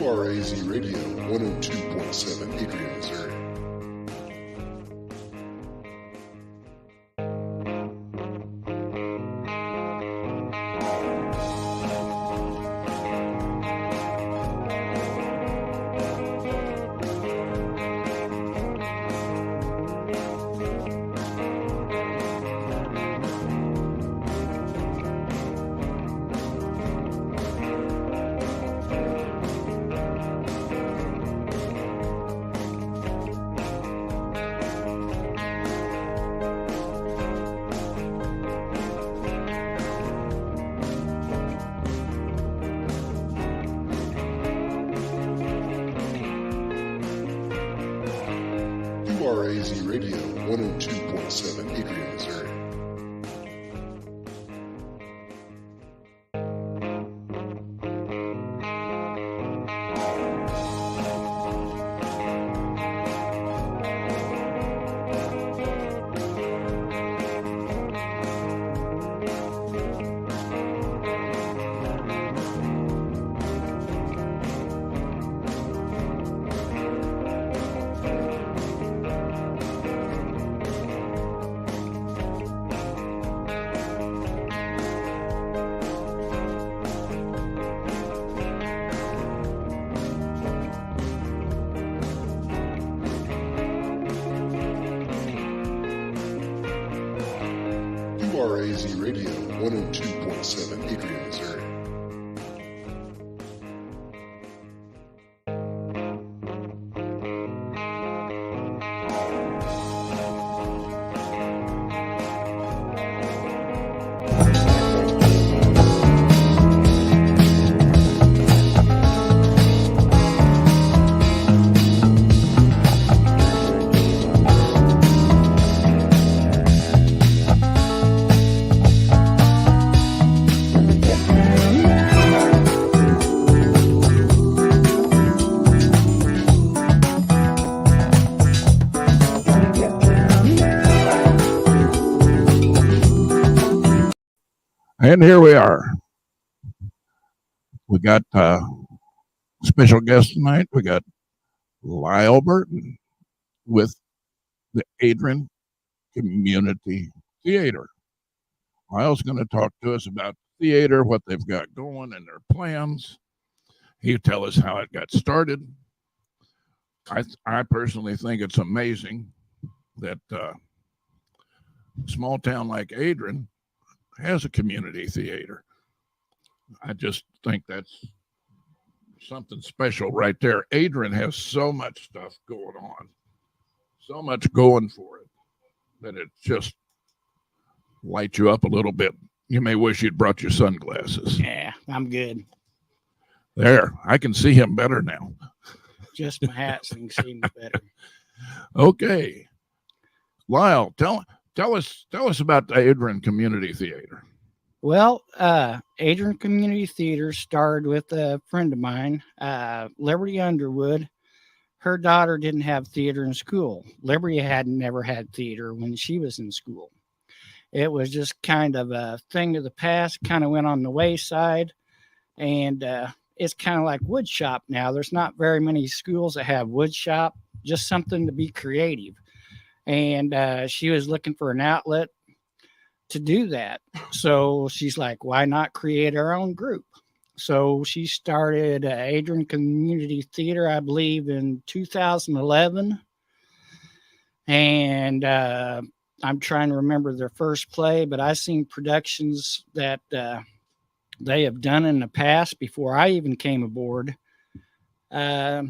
WRAZ Radio 102.7 Adrian, Missouri. WRAZ Radio 102.7 Adrian, Missouri. WRAZ Radio 102.7 Adrian, Missouri. And here we are. We got special guest tonight. We got Lyle Burton with the Adrian Community Theater. Lyle's going to talk to us about theater, what they've got going and their plans. He'll tell us how it got started. I personally think it's amazing that a small town like Adrian has a community theater. I just think that's something special right there. Adrian has so much stuff going on, so much going for it, that it just lights you up a little bit. You may wish you'd brought your sunglasses. Yeah, I'm good. There, I can see him better now. Just my hat so you can see me better. Okay. Lyle, tell us about the Adrian Community Theater. Well, Adrian Community Theater started with a friend of mine, Liberty Underwood. Her daughter didn't have theater in school. Liberty had never had theater when she was in school. It was just kind of a thing of the past, kind of went on the wayside, and it's kind of like wood shop now. There's not very many schools that have wood shop, just something to be creative. And she was looking for an outlet to do that. So she's like, why not create our own group? So she started Adrian Community Theater, I believe, in 2011. And I'm trying to remember their first play, but I've seen productions that they have done in the past before I even came aboard. I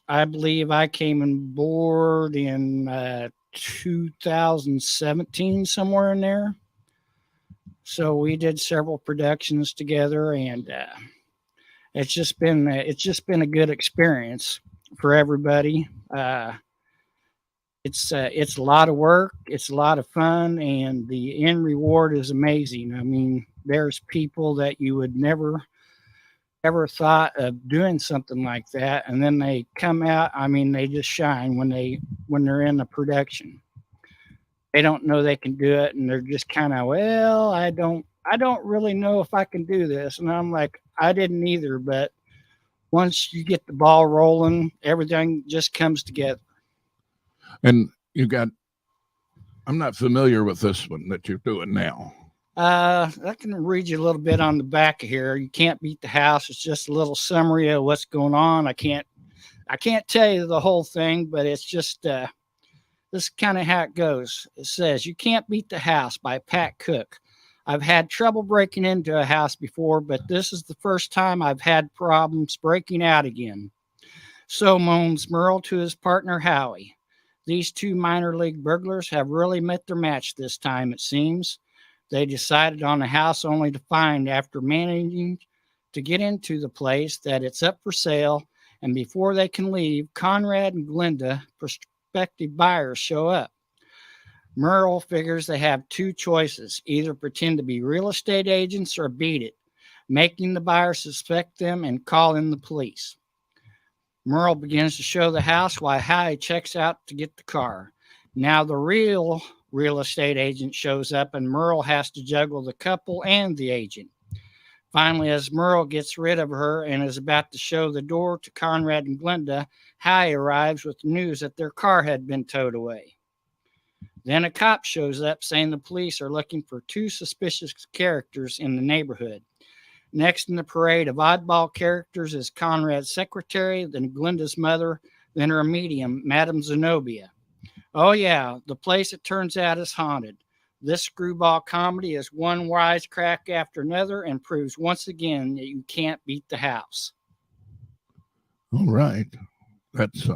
believe I came on board in 2017, somewhere in there. So we did several productions together, and it's just been a good experience for everybody. It's a lot of work, it's a lot of fun, and the end reward is amazing. I mean, there's people that you would never ever thought of doing something like that, and then they come out. I mean, they just shine when they're in the production. They don't know they can do it, and they're just kind of, well, I don't really know if I can do this. And I'm like, I didn't either, but once you get the ball rolling, everything just comes together. And you got, I'm not familiar with this one that you're doing now. I can read you a little bit on the back of here. You can't beat the house. It's just a little summary of what's going on. I can't tell you the whole thing, but it's just this is kind of how it goes. It says, "You Can't Beat the House" by Pat Cook. I've had trouble breaking into a house before, but this is the first time I've had problems breaking out again. So moans Merle to his partner Howie. These two minor league burglars have really met their match this time, it seems. They decided on a house only to find, after managing to get into the place, that it's up for sale, and before they can leave, Conrad and Glenda, prospective buyers, show up. Merle figures they have two choices: either pretend to be real estate agents or beat it, making the buyer suspect them and call in the police. Merle begins to show the house while Howie checks out to get the car. Now the real estate agent shows up, and Merle has to juggle the couple and the agent. Finally, as Merle gets rid of her and is about to show the door to Conrad and Glenda, Howie arrives with the news that their car had been towed away. Then a cop shows up saying the police are looking for two suspicious characters in the neighborhood. Next in the parade of oddball characters is Conrad's secretary, then Glenda's mother, then her medium, Madame Zenobia. Oh yeah, the place, it turns out, is haunted. This screwball comedy is one wisecrack after another and proves once again that you can't beat the house. All right. That's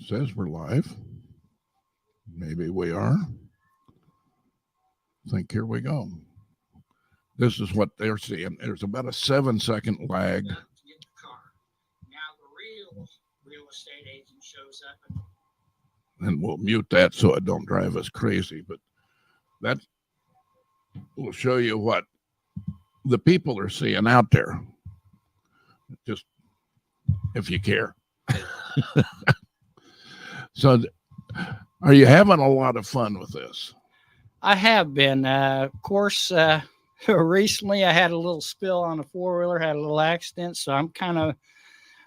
says we're live. Maybe we are. I think here we go. This is what they're seeing. There's about a 7-second lag. To get the car. Now the real estate agent shows up, And we'll mute that so it don't drive us crazy. But that will show you what the people are seeing out there. Just if you care. So are you having a lot of fun with this? I have been. Of course, recently I had a little spill on a four-wheeler, had a little accident, so I'm kind of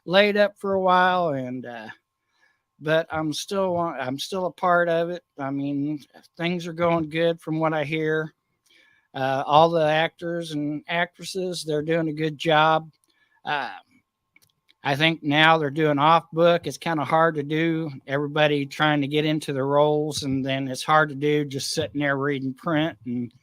laid up for a while, and but I'm still a part of it. I mean, things are going good from what I hear. All the actors and actresses, they're doing a good job. I think now they're doing off book. It's kind of hard to do. Everybody trying to get into the roles, and then it's hard to do just sitting there reading print. And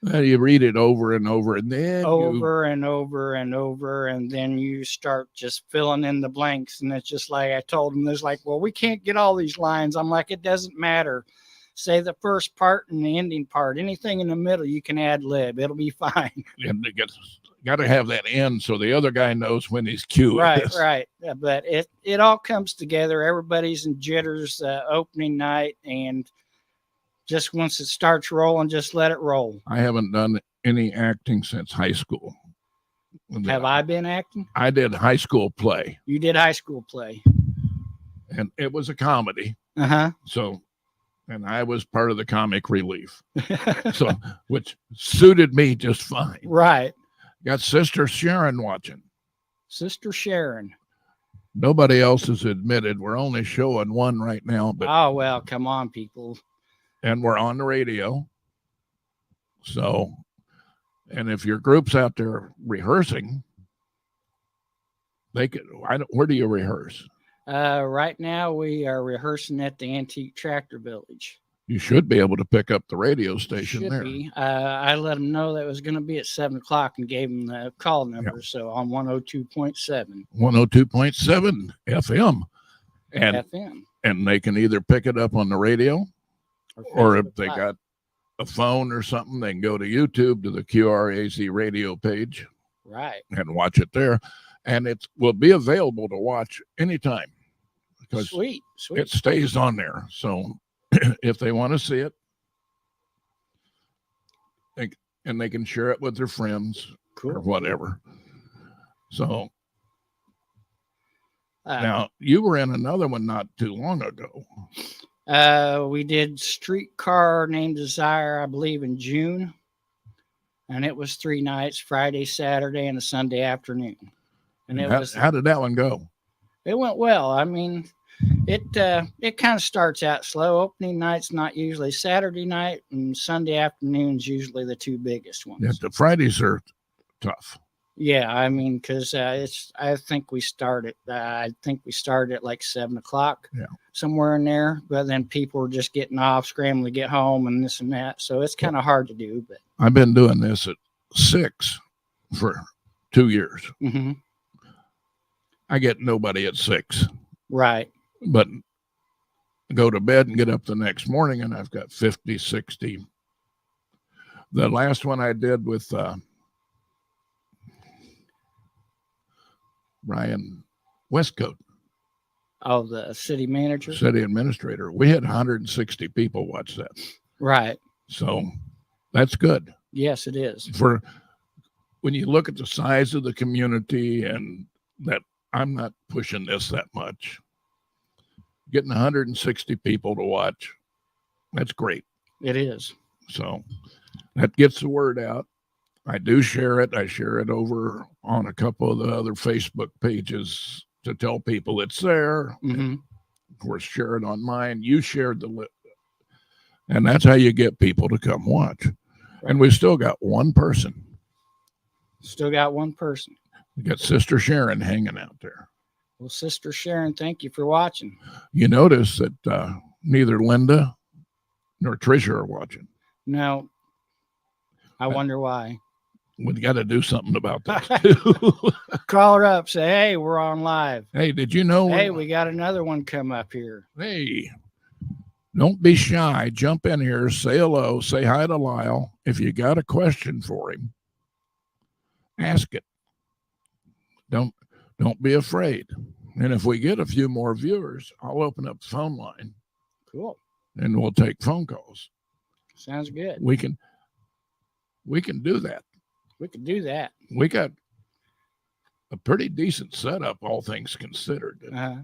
you read it over and over, and then over and over, and then you start just filling in the blanks. And it's just like I told them, there's like, well, we can't get all these lines. I'm like, it doesn't matter. Say the first part and the ending part. Anything in the middle, you can ad lib. It'll be fine. And it got to have that end so the other guy knows when he's cued. Right. Yeah, but it all comes together. Everybody's in jitters opening night, and just once it starts rolling, just let it roll. I haven't done any acting since high school. Have I been acting? I did high school play. You did high school play. And it was a comedy. Uh-huh. So, and I was part of the comic relief. So, which suited me just fine. Right. Got Sister Sharon watching. Sister Sharon. Nobody else has admitted. We're only showing one right now. But oh, well, come on, people. And we're on the radio. So, and if your group's out there rehearsing, they could, where do you rehearse? Right now we are rehearsing at the Antique Tractor Village. You should be able to pick up the radio station should there. Be. I let them know that it was going to be at 7:00 and gave them the call number. Yep. So on 102.7. 102.7 FM. And FM. And they can either pick it up on the radio, or if they got a phone or something, they can go to YouTube to the QRAZ radio page. Right. And watch it there. And it will be available to watch anytime. Because sweet. It stays on there. So if they want to see it, and they can share it with their friends or whatever. So now you were in another one not too long ago. We did Streetcar Named Desire, I believe, in June. and it was 3 nights: Friday, Saturday, and a Sunday afternoon. And How did that one go? It went well. I mean, it kind of starts out slow. Opening night's not usually Saturday night, and Sunday afternoon's usually the 2 biggest ones. Yeah, the Fridays are tough. Yeah, I mean, because I think we started at like 7:00, somewhere in there. But then people were just getting off, scrambling to get home, and this and that. So it's kind of hard to do. But I've been doing this at 6 for 2 years. Mm-hmm. I get nobody at 6. Right. But go to bed and get up the next morning, and I've got 50, 60. The last one I did with Brian Westcoat. Oh, the city manager? City administrator. We had 160 people watch that. Right. So that's good. Yes, it is. For when you look at the size of the community, and that I'm not pushing this that much. Getting 160 people to watch, that's great. It is. So that gets the word out. I do share it. I share it over on a couple of the other Facebook pages to tell people it's there. Mm-hmm. Of course, share it on mine. You shared the list. And that's how you get people to come watch. And we still got one person. Still got one person. We got Sister Sharon hanging out there. Well, Sister Sharon, thank you for watching. You notice that neither Linda nor Tricia are watching. No. I wonder why. We got to do something about that too. Call her up. Say, hey, we're on live. Hey, did you know? Hey, we got another one come up here. Hey, don't be shy. Jump in here. Say hello. Say hi to Lyle. If you got a question for him, ask it. Don't be afraid. And if we get a few more viewers, I'll open up the phone line. Cool. And we'll take phone calls. Sounds good. We can do that. We could do that. We got a pretty decent setup, all things considered. Uh-huh.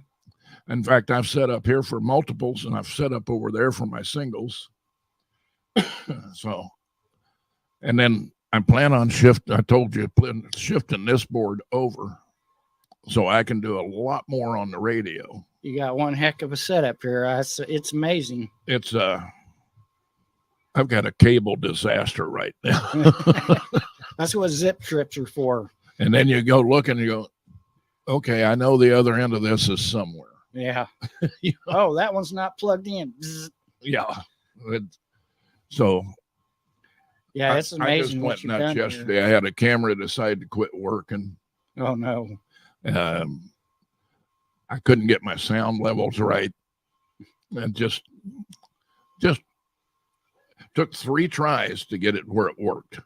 In fact, I've set up here for multiples, and I've set up over there for my singles. So, and then I plan on shifting this board over so I can do a lot more on the radio. You got one heck of a setup here. It's amazing. It's I've got a cable disaster right now. That's what zip trips are for. And then you go look and you go, okay, I know the other end of this is somewhere. Yeah. You know? Oh, that one's not plugged in. Bzz. Yeah. So yeah, it's amazing. I just went nuts yesterday. Here. I had a camera decide to quit working. Oh no. I couldn't get my sound levels right. And just took 3 tries to get it where it worked.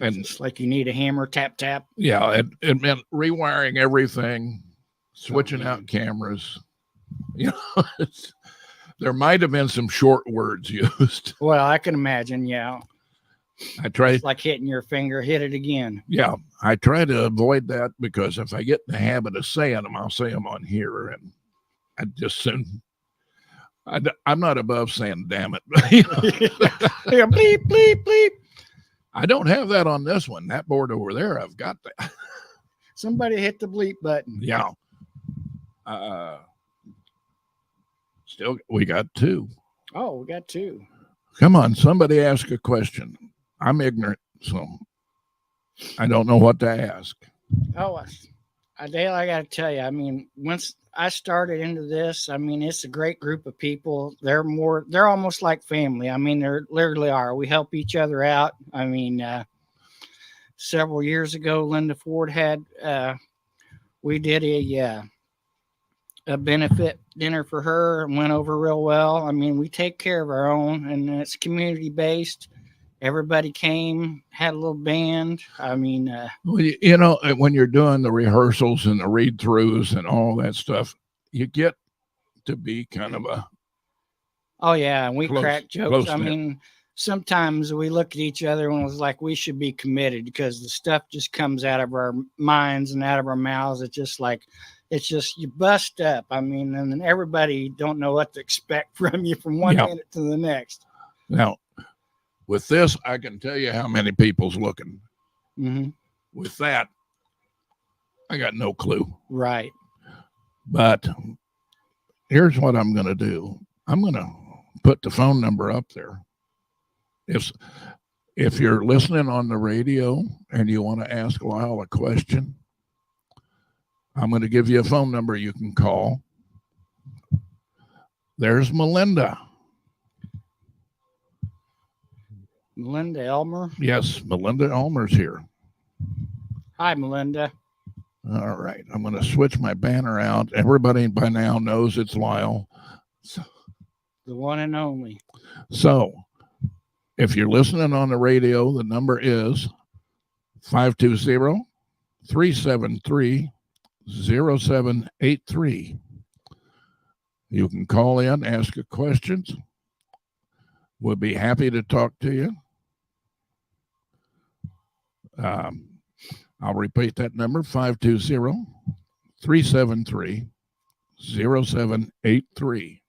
And it's like you need a hammer, tap, tap. Yeah, it meant rewiring everything, switching out cameras. You know, there might have been some short words used. Well, I can imagine, yeah. I tried. It's like hitting your finger, hit it again. Yeah, I try to avoid that because if I get in the habit of saying them, I'll say them on here, and I just soon. I'm not above saying "damn it." Yeah, bleep, bleep, bleep. I don't have that on this one. That board over there, I've got that. Somebody hit the bleep button. Yeah. Still, we got 2. Oh, we got 2. Come on, somebody ask a question. I'm ignorant, so I don't know what to ask. Oh, Dale, I got to tell you, I mean, once I started into this, I mean, it's a great group of people. They're almost like family. I mean, they literally are. We help each other out. I mean, several years ago, Linda Ford had, we did a benefit dinner for her and went over real well. I mean, we take care of our own, and it's community based. Everybody came, had a little band. I mean, well, you know, when you're doing the rehearsals and the read throughs and all that stuff, you get to be kind of a. Oh yeah, and we crack jokes. I mean, sometimes we look at each other and it's like we should be committed because the stuff just comes out of our minds and out of our mouths. It's just you bust up. I mean, and then everybody don't know what to expect from you from one minute to the next. Now, With this, I can tell you how many people's looking. Mm-hmm. With that, I got no clue. Right. But here's what I'm going to do. I'm going to put the phone number up there. If you're listening on the radio and you want to ask Lyle a question, I'm going to give you a phone number you can call. There's Melinda. Melinda Elmer. Yes, Melinda Elmer's here. Hi, Melinda. All right. I'm going to switch my banner out. Everybody by now knows it's Lyle. The one and only. So if you're listening on the radio, the number is 520-373-0783. You can call in, ask a questions. We'll be happy to talk to you. I'll repeat that number, 520-373-0783.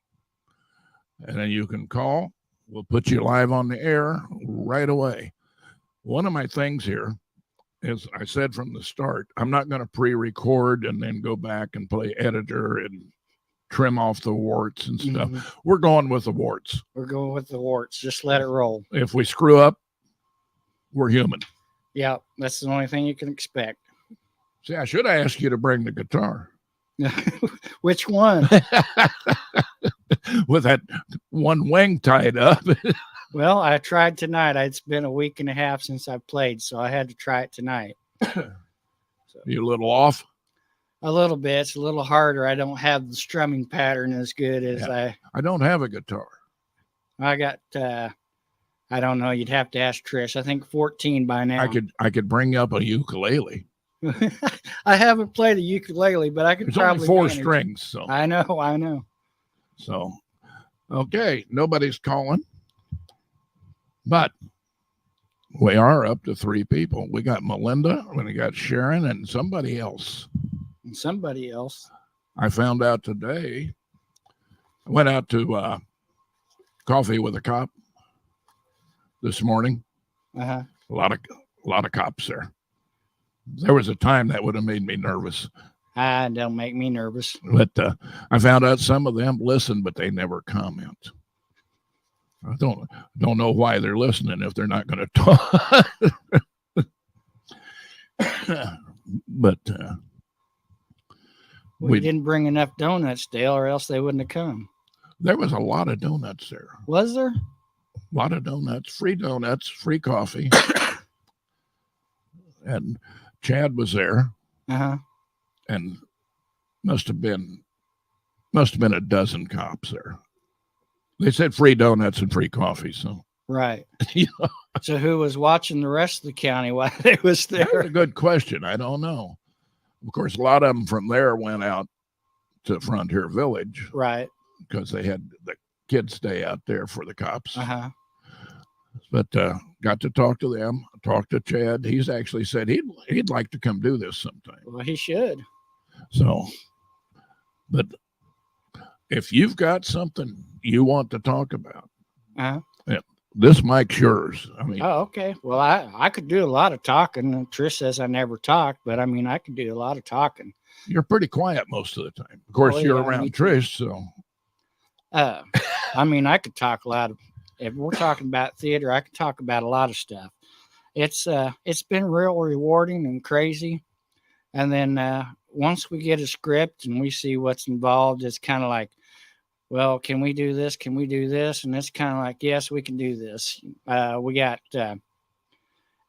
And then you can call. We'll put you live on the air right away. One of my things here is, I said from the start, I'm not going to pre-record and then go back and play editor and trim off the warts and stuff. Mm-hmm. We're going with the warts. We're going with the warts. Just let it roll. If we screw up, we're human. Yeah, that's the only thing you can expect. See, I should have asked you to bring the guitar. Which one? With that one wing tied up. Well, I tried tonight. It's been a week and a half since I played, so I had to try it tonight. You a little off? A little bit. It's a little harder. I don't have the strumming pattern as good as I don't have a guitar. I got. I don't know. You'd have to ask Trish. I think 14 by now. I could bring up a ukulele. I haven't played a ukulele, but I could There's probably only four manage. strings. So I know. So, okay, nobody's calling, but we are up to 3 people. We got Melinda, we got Sharon, and somebody else. And somebody else. I found out today. I went out to Coffee with a Cop this morning. Uh-huh. A lot of cops there. There was a time that would have made me nervous. Don't make me nervous. But I found out some of them listen, but they never comment. I don't know why they're listening if they're not going to talk. But we didn't bring enough donuts, Dale, or else they wouldn't have come. There was a lot of donuts there. Was there? A lot of donuts, free coffee. And Chad was there. Uh-huh. And must have been a dozen cops there. They said free donuts and free coffee. So right. Yeah. So who was watching the rest of the county while they was there? That's a good question. I don't know. Of course, a lot of them from there went out to Frontier Village. Right. Because they had the kids stay out there for the cops. Uh-huh. But got to talk to them, talk to Chad. He's actually said he'd like to come do this sometime. Well, he should. So, but if you've got something you want to talk about, this mic's yours. I mean, oh, okay. Well, I could do a lot of talking. Trish says I never talk, but I mean, I could do a lot of talking. You're pretty quiet most of the time. Of course, you're around Trish, so. I mean, I could talk a lot of. If we're talking about theater, I could talk about a lot of stuff. It's been real rewarding and crazy. And then once we get a script and we see what's involved, it's kind of like, well, can we do this? Can we do this? And it's kind of like, yes, we can do this. We got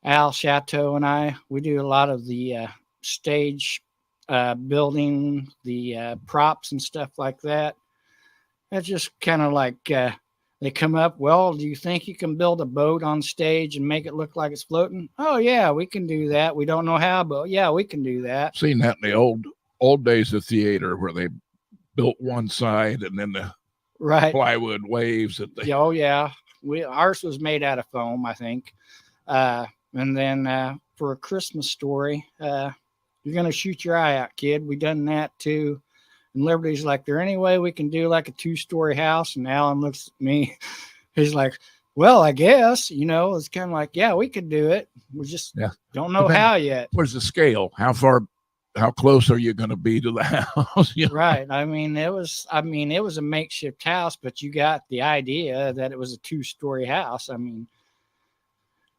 Al Chateau and we do a lot of the stage building, the props and stuff like that. That's just kind of like they come up, well, do you think you can build a boat on stage and make it look like it's floating? Oh, yeah, we can do that. We don't know how, but yeah, we can do that. Seen that in the old days of theater where they built one side and then the plywood waves. Oh, yeah. Ours was made out of foam, I think. And then for A Christmas Story, you're going to shoot your eye out, kid. We done that too. And Liberty's like, there any way we can do like a 2-story house? And Alan looks at me. He's like, well, I guess, it's kind of like, yeah, we could do it. We just don't know how yet. Where's the scale? How close are you going to be to the house? Right. I mean, it was a makeshift house, but you got the idea that it was a 2-story house. I mean,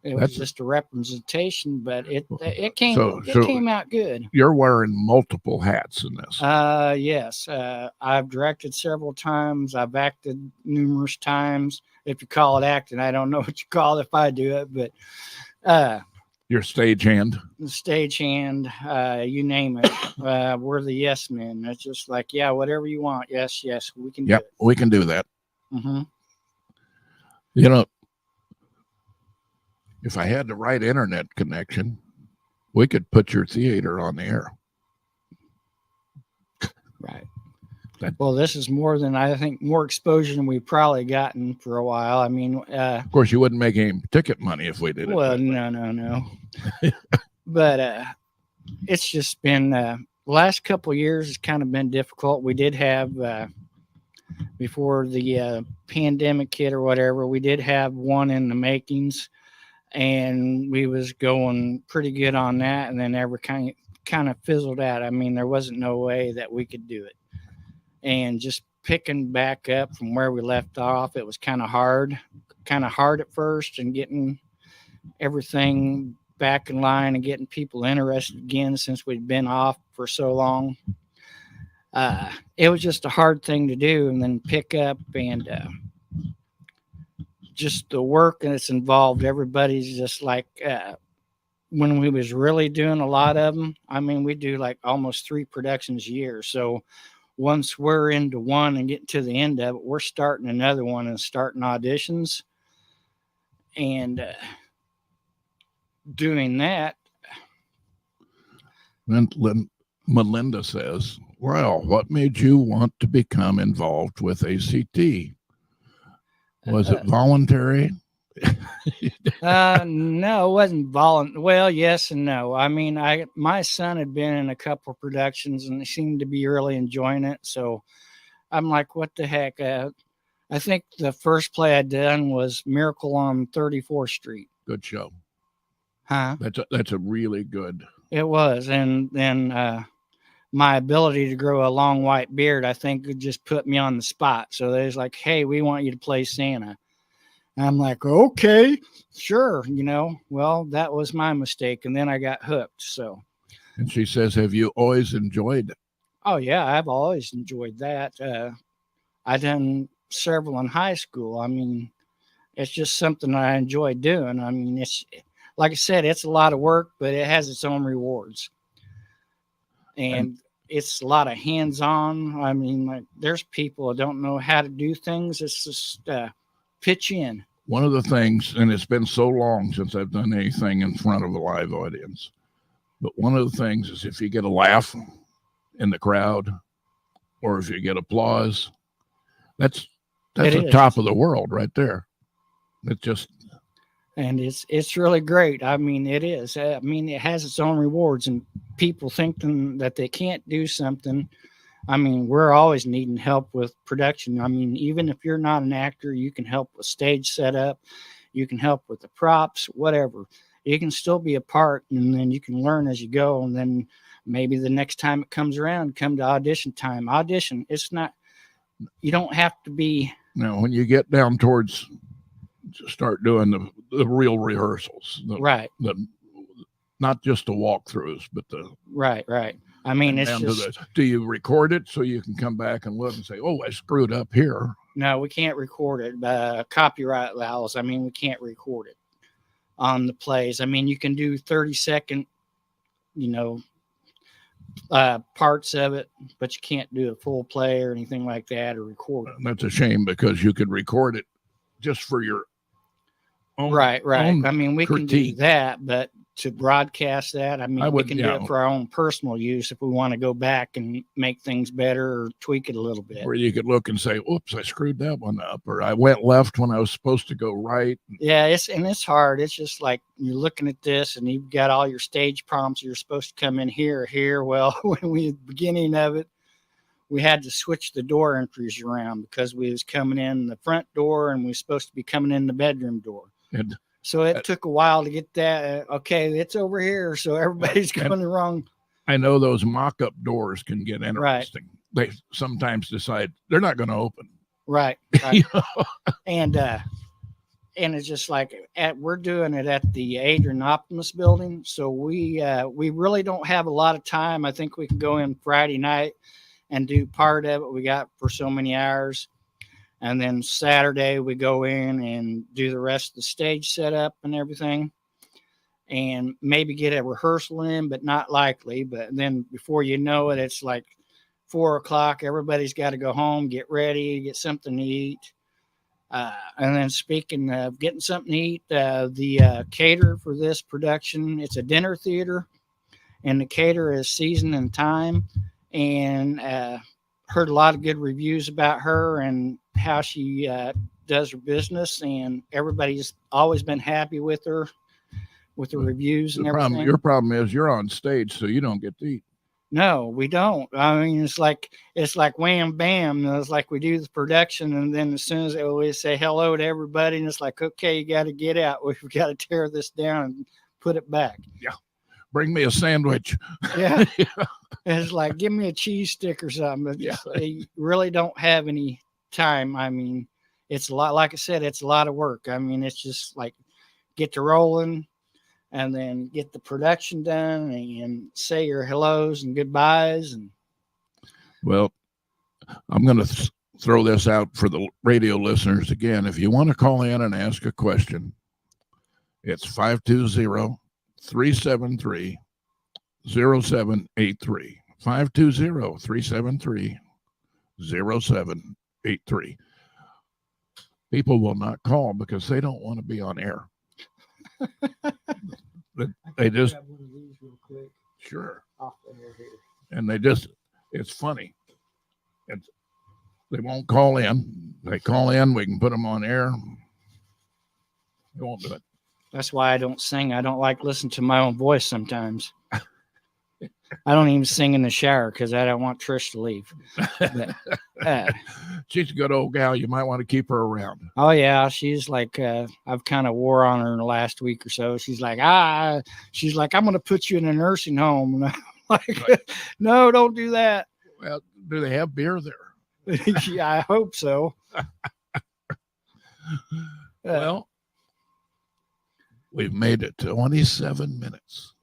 it was just a representation, but it came out good. You're wearing multiple hats in this. Yes. I've directed several times. I've acted numerous times. If you call it acting, I don't know what you call it if I do it, but your stagehand. The stagehand, you name it. We're the yes men. It's just like, yeah, whatever you want. Yes, we can do it. We can do that. Mm-hmm. If I had the right internet connection, we could put your theater on the air. Right. Well, this is more exposure than we've probably gotten for a while. I mean, of course, you wouldn't make any ticket money if we did it. Well, no. But it's just been the last couple of years has kind of been difficult. We did have before the pandemic hit or whatever, we did have one in the makings, and we was going pretty good on that, and then every kind of fizzled out. I mean, there wasn't no way that we could do it. And just picking back up from where we left off, it was kind of hard at first, and getting everything back in line and getting people interested again since we'd been off for so long. It was just a hard thing to do, and then pick up, and just the work that's involved. Everybody's just like, when we was really doing a lot of them, I mean, we do like almost 3 productions a year. So once we're into one and getting to the end of it, we're starting another one and starting auditions. And doing that. Then Melinda says, well, what made you want to become involved with ACT? Was it voluntary? No, it wasn't voluntary. Well, yes and no. I mean, my son had been in a couple of productions and he seemed to be really enjoying it. So I'm like, what the heck? I think the first play I'd done was Miracle on 34th Street. Good show. Huh? That's a really good. It was. And then my ability to grow a long white beard, I think, would just put me on the spot. So they was like, hey, we want you to play Santa. And I'm like, okay, sure. Well, that was my mistake. And then I got hooked. So. And she says, have you always enjoyed it? Oh, yeah, I've always enjoyed that. I done several in high school. I mean, it's just something I enjoy doing. I mean, it's like I said, it's a lot of work, but it has its own rewards. And it's a lot of hands-on. I mean, like, there's people that don't know how to do things. It's just pitch in. One of the things, and it's been so long since I've done anything in front of a live audience, but one of the things is if you get a laugh in the crowd, or if you get applause, that's the top of the world right there. It's just. And it's really great. I mean, it is. I mean, it has its own rewards, and people thinking that they can't do something. I mean, we're always needing help with production. I mean, even if you're not an actor, you can help with stage setup. You can help with the props, whatever. You can still be a part, and then you can learn as you go. And then maybe the next time it comes around, come to audition time. Audition, it's not, you don't have to be. Now, when you get down towards, start doing the real rehearsals. Right. Not just the walkthroughs, but the. Right. I mean, it's just. Do you record it so you can come back and look and say, oh, I screwed up here? No, we can't record it. Copyright laws. I mean, we can't record it on the plays. I mean, you can do 30-second, parts of it, but you can't do a full play or anything like that or record it. That's a shame, because you could record it just for your own. Right. Own I mean, we critique. can do that, but to broadcast that, I mean, we can do it for our own personal use if we want to go back and make things better or tweak it a little bit. Where you could look and say, oops, I screwed that one up, or I went left when I was supposed to go right. Yeah, it's hard. It's just like you're looking at this and you've got all your stage prompts. You're supposed to come in here or here. Well, when we at the beginning of it, we had to switch the door entries around because we was coming in the front door and we was supposed to be coming in the bedroom door. And so it took a while to get that. Okay, it's over here. So everybody's going the wrong. I know those mock-up doors can get interesting. Right. They sometimes decide they're not going to open. Right. You know? And it's just like we're doing it at the Adrian Optimus building. So we really don't have a lot of time. I think we can go in Friday night and do part of it we got for so many hours. And then Saturday we go in and do the rest of the stage setup and everything. And maybe get a rehearsal in, but not likely. But then before you know it, it's like 4 o'clock. Everybody's got to go home, get ready, get something to eat. And then speaking of getting something to eat, the caterer for this production, it's a dinner theater, and the caterer is Season and Time. And heard a lot of good reviews about her and how she does her business. And everybody's always been happy with her. With the reviews and everything. Your problem is you're on stage, so you don't get to eat. No, we don't. I mean, it's like wham bam. It's like we do the production, and then as soon as we say hello to everybody, and it's like, okay, you got to get out. We've got to tear this down and put it back. Yeah, bring me a sandwich. Yeah, it's like give me a cheese stick or something. But yeah, you really don't have any time. I mean, it's a lot. Like I said, it's a lot of work. I mean, it's just like get to rolling. And then get the production done and say your hellos and goodbyes. And well, I'm going to throw this out for the radio listeners again. If you want to call in and ask a question, it's 520-373-0783. 520-373-0783. People will not call because they don't want to be on air. They just real quick. Sure. Off the air here. And it's funny. They won't call in. They call in, we can put them on air. They won't do it. That's why I don't sing. I don't like listening to my own voice sometimes. I don't even sing in the shower because I don't want Trish to leave. But, she's a good old gal. You might want to keep her around. Oh, yeah. She's like, I've kind of wore on her in the last week or so. She's like, I'm going to put you in a nursing home. And I'm like, right. No, don't do that. Well, do they have beer there? Yeah, I hope so. Well, we've made it 27 minutes.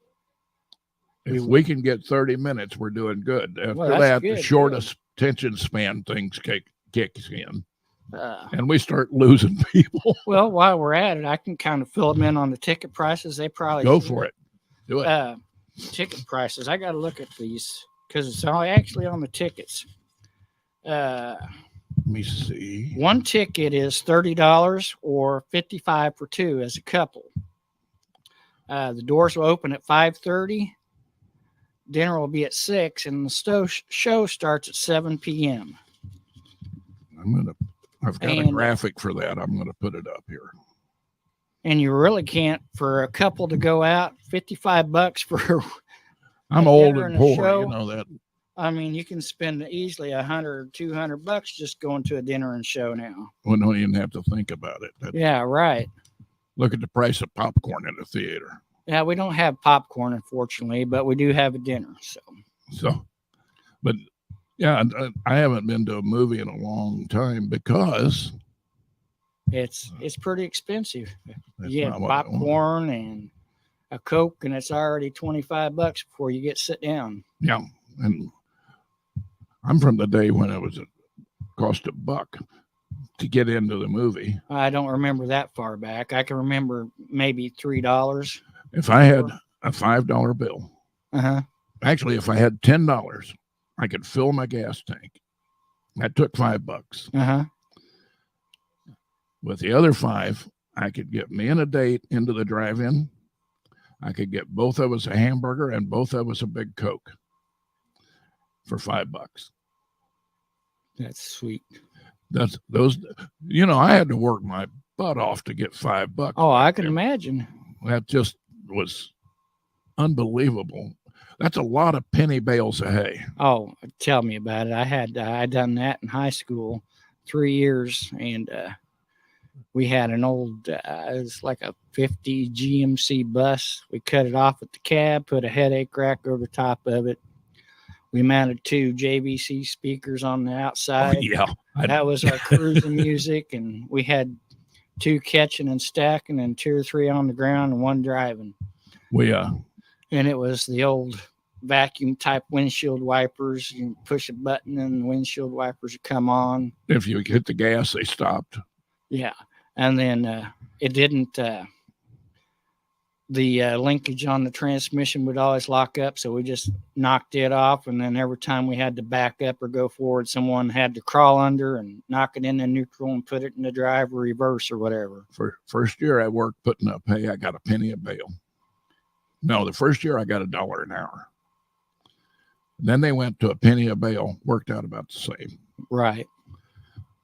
If we can get 30 minutes, we're doing good. After that, good, the shortest attention span things kicks in. And we start losing people. Well, while we're at it, I can kind of fill them in on the ticket prices. They probably go for it. Do it. Ticket prices. I got to look at these because it's actually on the tickets. Let me see. One ticket is $30 or $55 for two as a couple. The doors will open at 5:30. Dinner will be at 6, and the show starts at 7 p.m. I've got a graphic for that. I'm going to put it up here. And you really can't, for a couple to go out, $55 for. I'm old and poor, show. You know that. I mean, you can spend easily $100 or $200 just going to a dinner and show now. We don't even have to think about it. Yeah, right. Look at the price of popcorn in the theater. Yeah, we don't have popcorn, unfortunately, but we do have a dinner. But yeah, I haven't been to a movie in a long time because it's pretty expensive. You get popcorn and a Coke, and it's already $25 before you get sit down. Yeah, and I'm from the day when it cost $1 to get into the movie. I don't remember that far back. I can remember maybe $3. If I had a $5 bill, actually, if I had $10, I could fill my gas tank. That took $5. With the other $5, I could get me and a date into the drive-in. I could get both of us a hamburger and both of us a big Coke for $5. That's sweet. That's those. You know, I had to work my butt off to get $5. Oh, I can imagine. That just was unbelievable. That's a lot of penny bales of hay. Oh, tell me about it. I done that in high school, 3 years, and we had an old, it was like a 50 GMC bus. We cut it off at the cab, put a headache rack over the top of it. We mounted 2 JVC speakers on the outside. Oh, yeah. That was our cruising music, and we had 2 catching and stacking, and 2 or 3 on the ground, and 1 driving. And it was the old vacuum type windshield wipers. You push a button, and the windshield wipers would come on. If you hit the gas, they stopped. Yeah, and then it didn't. The linkage on the transmission would always lock up, so we just knocked it off. And then every time we had to back up or go forward, someone had to crawl under and knock it into neutral and put it in the drive or reverse or whatever. For first year I worked putting up hay, I got a penny a bale. No, the first year I got $1 an hour. Then they went to a penny a bale, worked out about the same. Right.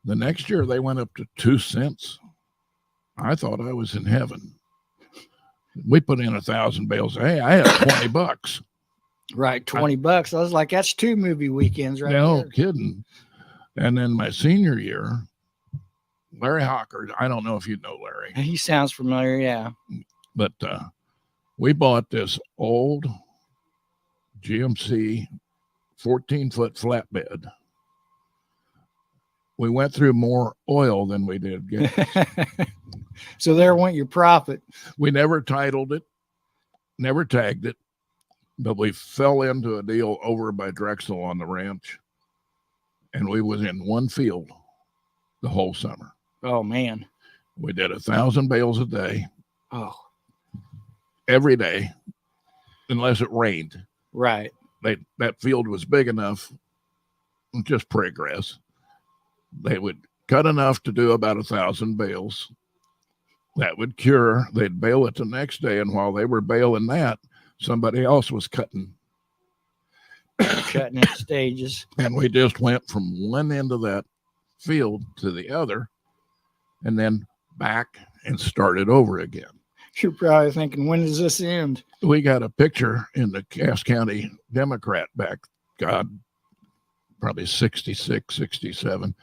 The next year they went up to 2 cents. I thought I was in heaven. We put in 1,000 bales of hay. I had $20. Right, $20. I was like, that's 2 movie weekends, right? No there. kidding. And then my senior year, Larry Hawker, I don't know if you know Larry. He sounds familiar, yeah. But we bought this old GMC 14-foot flatbed. We went through more oil than we did gas. So there went your profit. We never titled it, never tagged it, but we fell into a deal over by Drexel on the ranch, and we was in one field the whole summer. Oh, man. We did 1,000 bales a day. Oh. Every day, unless it rained. Right. That field was big enough, just prairie grass. They would cut enough to do about 1,000 bales. That would cure. They'd bale it the next day, and while they were baling that, somebody else was cutting in stages. And we just went from one end of that field to the other, and then back and started over again. You're probably thinking, when does this end? We got a picture in the Cass County Democrat back, probably 66, 67.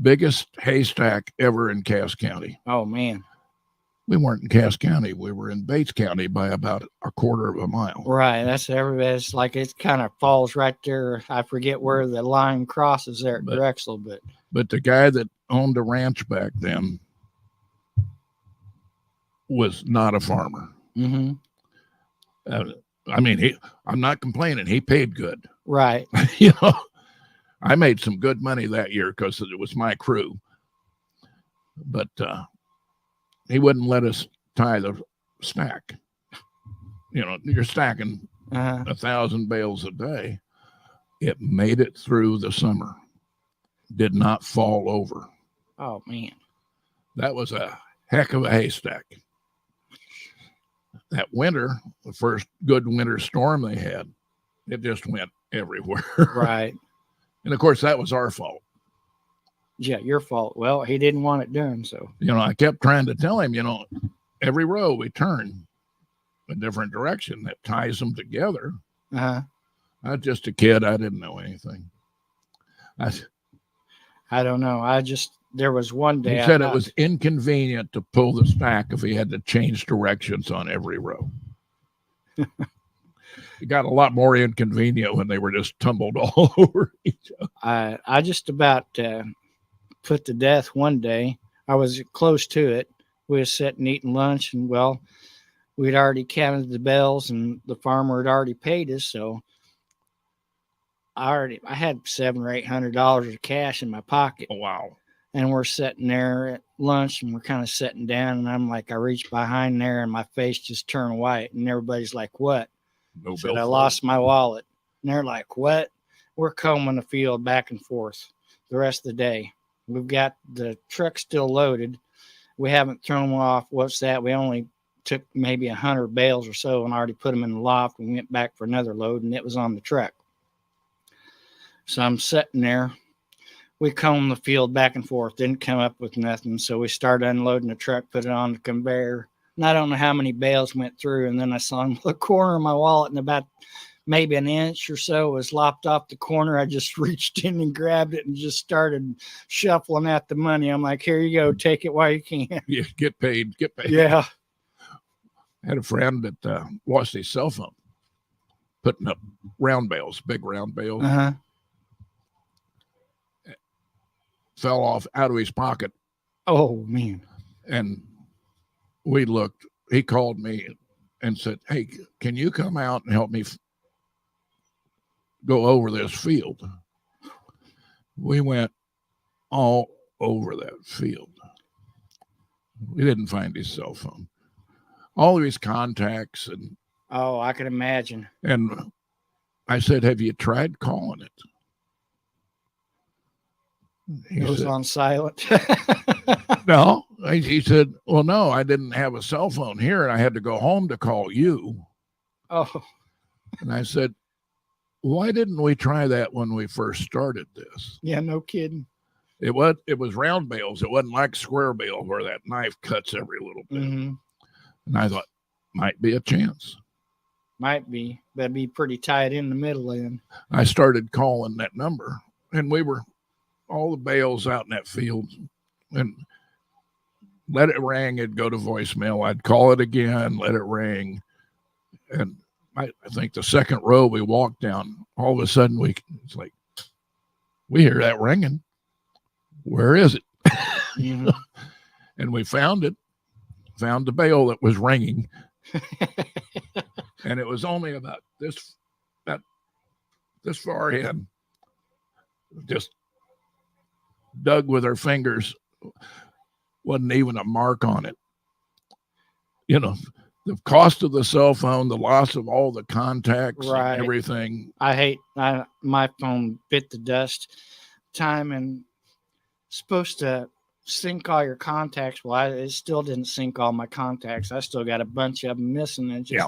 Biggest haystack ever in Cass County. Oh, man. We weren't in Cass County. We were in Bates County by about a quarter of a mile. Right. That's everybody's like, it kind of falls right there. I forget where the line crosses there at Drexel, but the guy that owned the ranch back then was not a farmer. Mm-hmm. I mean, I'm not complaining. He paid good. Right. You know, I made some good money that year because it was my crew. But he wouldn't let us tie the stack. You know, you're stacking 1,000 bales a day. It made it through the summer. Did not fall over. Oh, man. That was a heck of a haystack. That winter, the first good winter storm they had, it just went everywhere. Right. And of course, that was our fault. Yeah, your fault. Well, he didn't want it done, so. You know, I kept trying to tell him, you know, every row we turn a different direction that ties them together. Uh-huh. I was just a kid. I didn't know anything. I don't know. There was one day. He said it was inconvenient to pull the stack if he had to change directions on every row. It got a lot more inconvenient when they were just tumbled all over each other. I just about put to death one day. I was close to it. We was sitting eating lunch, and well, we'd already counted the bells, and the farmer had already paid us. So I had $700 or $800 of cash in my pocket. Oh, wow. And we're sitting there at lunch, and we're kind of sitting down, and I'm like, I reach behind there, and my face just turned white, and everybody's like, "What?" No Said, I lost my wallet. And they're like, "What?" We're combing the field back and forth the rest of the day. We've got the truck still loaded. We haven't thrown off. What's that? We only took maybe 100 bales or so and already put them in the loft. We went back for another load, and it was on the truck. So I'm sitting there. We combed the field back and forth, didn't come up with nothing. So we started unloading the truck, put it on the conveyor. And I don't know how many bales went through. And then I saw in the corner of my wallet, and about maybe an inch or so was lopped off the corner. I just reached in and grabbed it and just started shuffling at the money. I'm like, here you go, take it while you can. Yeah, get paid. Yeah. I had a friend that lost his cell phone putting up round bales, big round bales. Uh-huh. Fell off out of his pocket. Oh, man. And we looked. He called me and said, hey, can you come out and help me go over this field? We went all over that field. We didn't find his cell phone. All of his contacts. Oh, I can imagine. And I said, have you tried calling it? It was on silent. No. He said, well, no, I didn't have a cell phone here, and I had to go home to call you. Oh. And I said, why didn't we try that when we first started this? Yeah, no kidding. It was round bales. It wasn't like square bale where that knife cuts every little bit. Mm-hmm. And I thought, might be a chance. Might be, but it'd be pretty tight in the middle then. I started calling that number, and we were all the bales out in that field, and let it ring. It'd go to voicemail. I'd call it again, let it ring. And I think the second row we walked down, all of a sudden it's like, we hear that ringing. Where is it? Mm-hmm. And we found the bale that was ringing. And it was only about this far in. Just dug with her fingers. Wasn't even a mark on it. You know, the cost of the cell phone, the loss of all the contacts, right, and everything. My phone bit the dust time and supposed to sync all your contacts. Well, it still didn't sync all my contacts. I still got a bunch of them missing. And just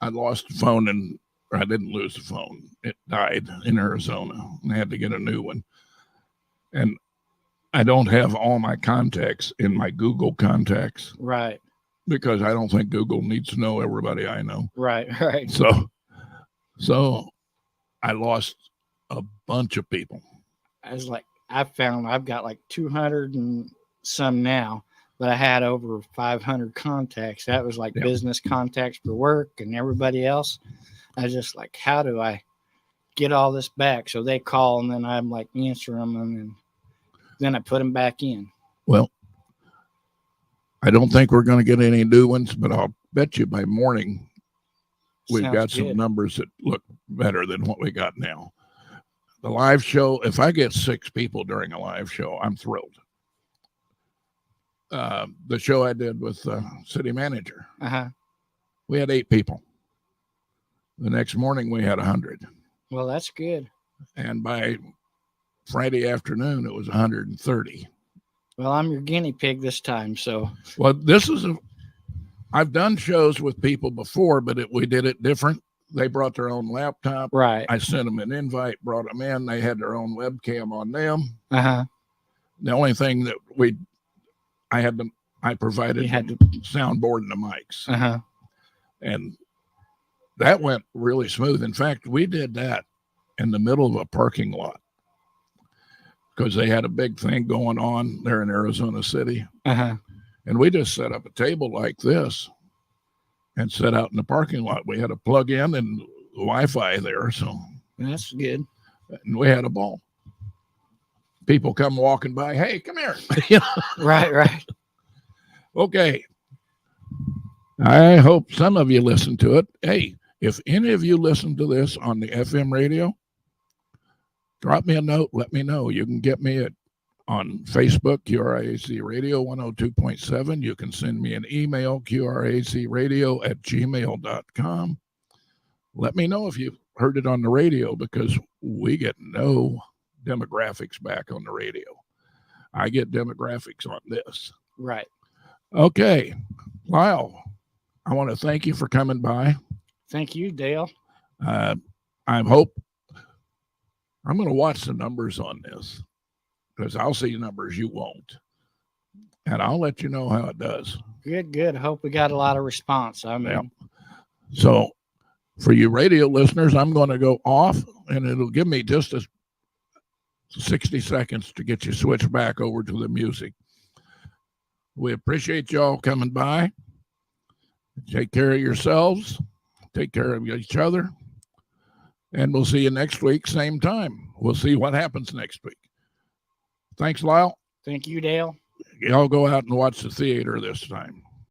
I lost the phone, or I didn't lose the phone. It died in Arizona, and I had to get a new one. And I don't have all my contacts in my Google contacts. Right. Because I don't think Google needs to know everybody I know. Right. So I lost a bunch of people. I've got like 200 and some now, but I had over 500 contacts. That was like business contacts for work and everybody else. I was just like, how do I get all this back? So they call, and then I'm like answering them, and then I put them back in. Well, I don't think we're going to get any new ones, but I'll bet you by morning we've got some numbers that look better than what we got now. The live show, if I get 6 people during a live show, I'm thrilled. The show I did with the city manager, we had 8 people. The next morning we had 100. Well, that's good. And by Friday afternoon, it was 130. Well, I'm your guinea pig this time, so. Well, I've done shows with people before, but we did it different. They brought their own laptop. Right. I sent them an invite, brought them in. They had their own webcam on them. Uh-huh. The only thing that I provided the soundboard and the mics. Uh-huh. And that went really smooth. In fact, we did that in the middle of a parking lot because they had a big thing going on there in Arizona City. Uh-huh. And we just set up a table like this and set out in the parking lot. We had a plug in and Wi-Fi there. So that's good. And we had a ball. People come walking by. Hey, come here. Right. Okay. I hope some of you listen to it. Hey, if any of you listen to this on the FM radio, drop me a note. Let me know. You can get me on Facebook, QRAC Radio 102.7. You can send me an email, qracradio@gmail.com. Let me know if you've heard it on the radio because we get no demographics back on the radio. I get demographics on this. Right. Okay. Lyle, I want to thank you for coming by. Thank you, Dale. I'm going to watch the numbers on this because I'll see numbers you won't. And I'll let you know how it does. Good. Hope we got a lot of response. So For you radio listeners, I'm going to go off, and it'll give me just 60 seconds to get you switched back over to the music. We appreciate y'all coming by. Take care of yourselves. Take care of each other. And we'll see you next week, same time. We'll see what happens next week. Thanks, Lyle. Thank you, Dale. Y'all go out and watch the theater this time.